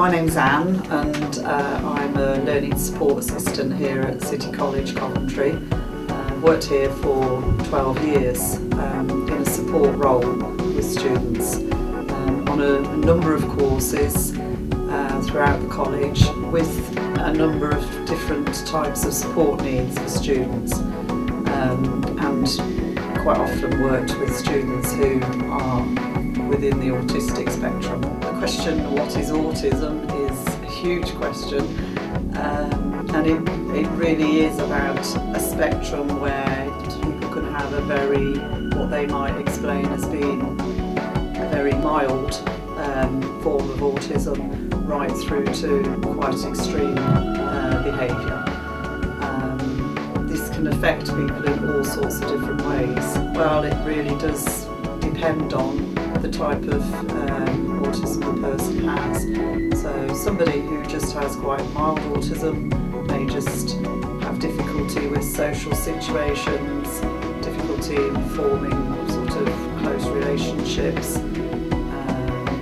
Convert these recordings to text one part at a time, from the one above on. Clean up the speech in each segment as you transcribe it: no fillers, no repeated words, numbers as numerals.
My name's Anne and I'm a Learning Support Assistant here at City College, Coventry. I've worked here for 12 years in a support role with students on a number of courses throughout the college with a number of different types of support needs for students, and quite often worked with students who are within the autistic spectrum. The question, what is autism, is a huge question, and it really is about a spectrum where people can have a very, what they might explain as being a very mild form of autism, right through to quite extreme behaviour. This can affect people in all sorts of different ways. Well, it really does depend on the type of autism the person has. So somebody who just has quite mild autism may just have difficulty with social situations, difficulty in forming sort of close relationships,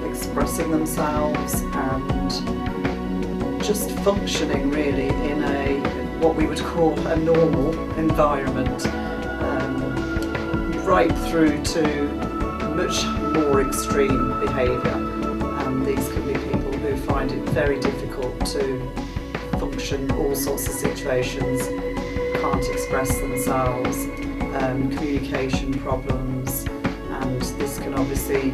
expressing themselves and just functioning really in a what we would call a normal environment, right through to much more extreme behaviour, and these can be people who find it very difficult to function all sorts of situations, can't express themselves, communication problems, and this can obviously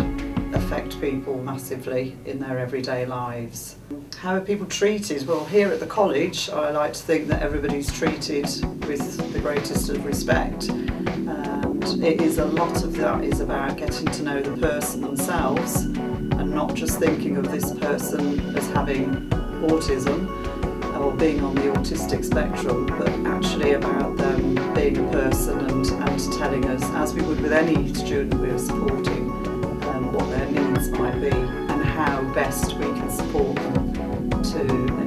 affect people massively in their everyday lives. How are people treated? Well, here at the college I like to think that everybody's treated with the greatest of respect. It is a lot of that is about getting to know the person themselves and not just thinking of this person as having autism or being on the autistic spectrum, but actually about them being a person and telling us, as we would with any student we are supporting, what their needs might be and how best we can support them to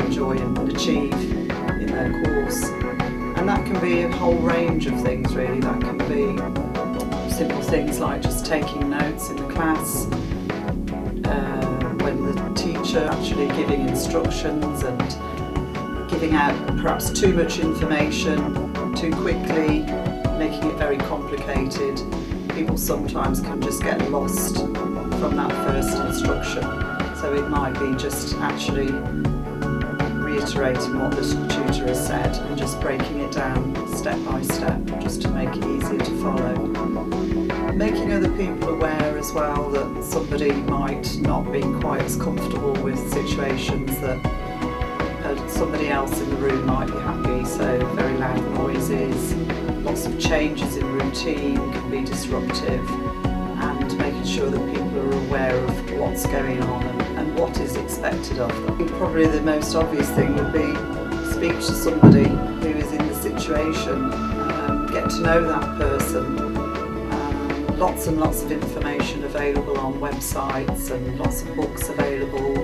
enjoy and achieve in their course. And that can be a whole range of things really. That can be simple things like just taking notes in the class, when the teacher actually giving instructions and giving out perhaps too much information too quickly, making it very complicated. People sometimes can just get lost from that first instruction, so it might be just actually reiterating what the tutor has said and just breaking it down step by step just to make it easier to follow. Making other people aware as well that somebody might not be quite as comfortable with situations that somebody else in the room might be happy, so very loud noises, lots of changes in routine can be disruptive, and making sure that people are aware of what's going on and what is expected of them. Probably the most obvious thing would be speak to somebody who is in the situation, get to know that person. Lots and lots of information available on websites and lots of books available.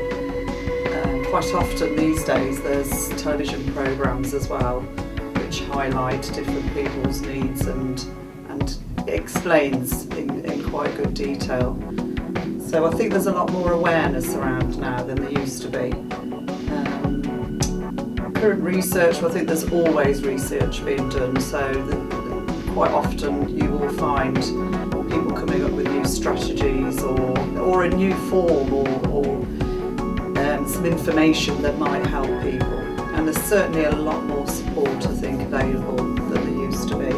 Quite often these days there's television programmes as well which highlight different people's needs and explains in quite good detail. So I think there's a lot more awareness around now than there used to be. Current research, I think there's always research being done, so quite often you will find people coming up with new strategies or a new form or some information that might help people, and there's certainly a lot more support I think available than there used to be.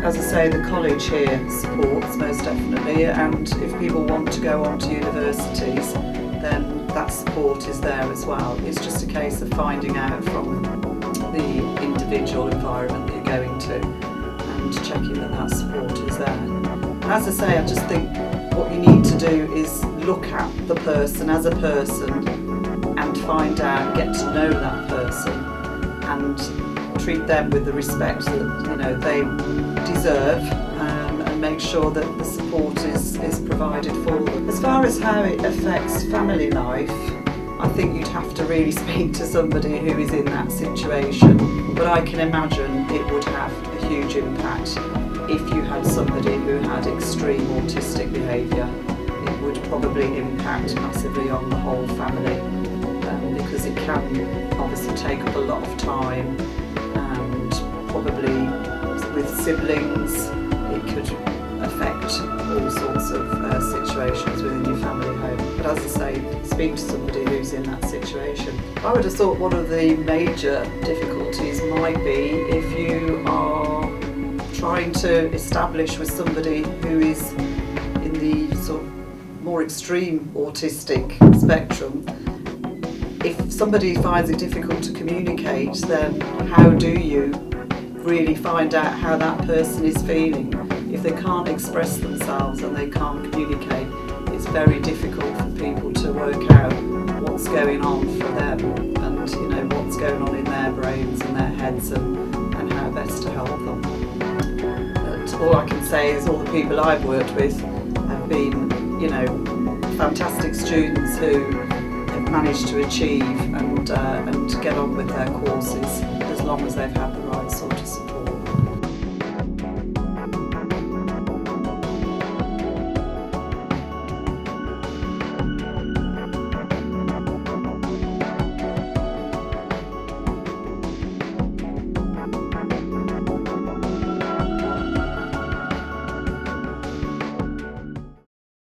As I say, the college here supports most definitely, and if people want to go on to universities then that support is there as well. It's just a case of finding out from the individual environment that you're going to and checking that support is there. And as I say, I just think what you need to do is look at the person as a person and find out, get to know that person and treat them with the respect that they deserve, and make sure that the support is provided for them. As far as how it affects family life, I think you'd have to really speak to somebody who is in that situation, but I can imagine it would have a huge impact if you had somebody who had extreme autistic behaviour. It would probably impact massively on the whole family. because it can obviously take up a lot of time, and probably with siblings it could affect all sorts of situations within your family home. But as I say, speak to somebody who's in that situation. I would have thought one of the major difficulties might be if you are trying to establish with somebody who is in the sort of more extreme autistic spectrum. If somebody finds it difficult to communicate, then how do you really find out how that person is feeling? If they can't express themselves and they can't communicate, it's very difficult for people to work out what's going on for them, and you know what's going on in their brains and their heads, and how best to help them. But all I can say is all the people I've worked with have been, you know, fantastic students who have managed to achieve and get on with their courses as long as they've had the right sort of support.